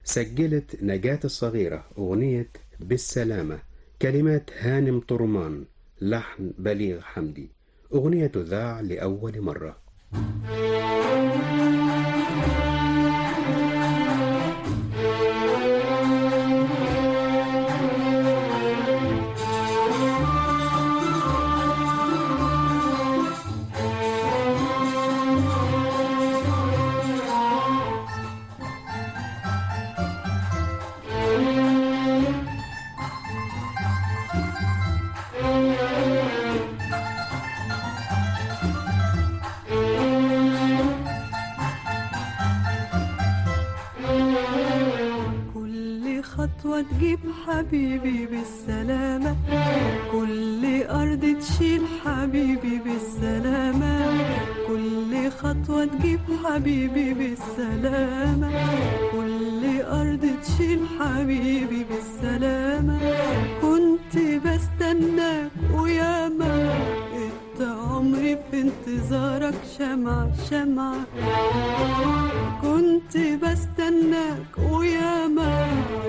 سجلت نجاة الصغيرة أغنية بالسلامة، كلمات هانم طرمان، لحن بليغ حمدي. أغنية تذاع لأول مرة. خطوة تجيب حبيبي بالسلامة، كل أرض تشيل حبيبي بالسلامة، كل خطوة تجيب حبيبي بالسلامة، كل أرض تشيل حبيبي بالسلامة. كنت بستناك وياما انت عمري في انتظارك شمعة شمعة، كنت بستناك وياما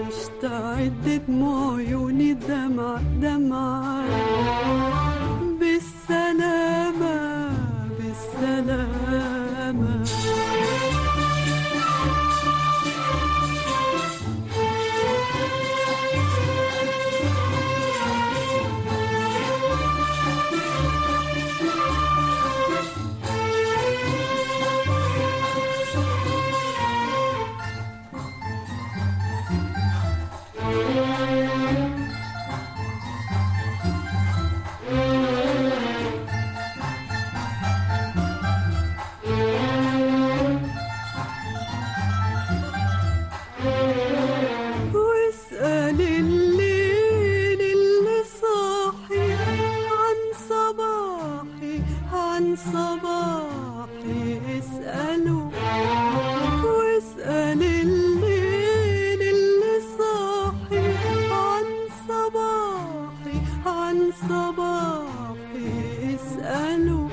عشت عد دموع عيوني دمعة دمعة. بالسلامة بالسلامة. صباحي اسأله واسأل الليل اللي صاحي عن صباحي عن صباحي اسأله.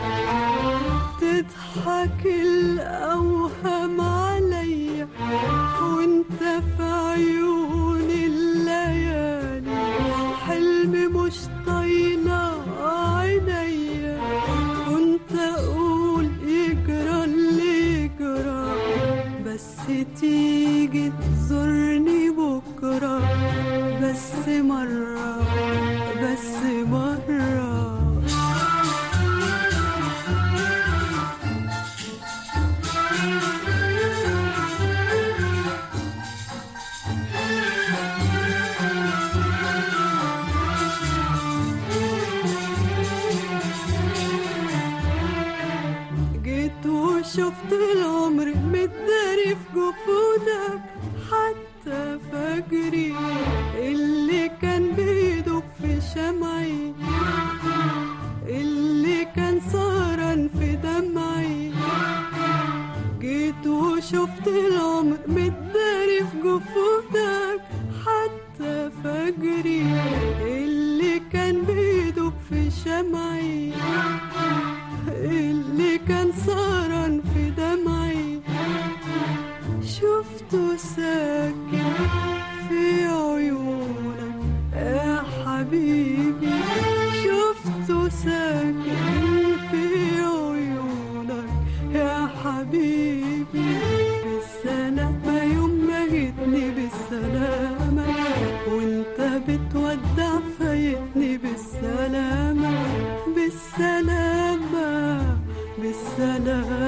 تضحك الأوهام عليا وانت في عيون الليالي، حلم مش طايله عينيا، كنت اقول يجرى اللي يجرى بس تيجي تزورني بكره، بس مرة بس مرة. شفت العمر متداري في جفونك حتى فجري اللي كان بيدوب في شمعي، اللي كان سهران في دمعي. جيت وشفت العمر متداري في جفونك حتى فجري اللي كان بيدوب في شمعي، اللي كان سهران في دمعي. شفته ساكن في عيونك يا حبيبي، شفته ساكن في عيونك يا حبيبي. بالسلامة يوم ما جيتني بالسلامة، وانت بتودع فايتني بالسلامة بالسلامة بالسلامة.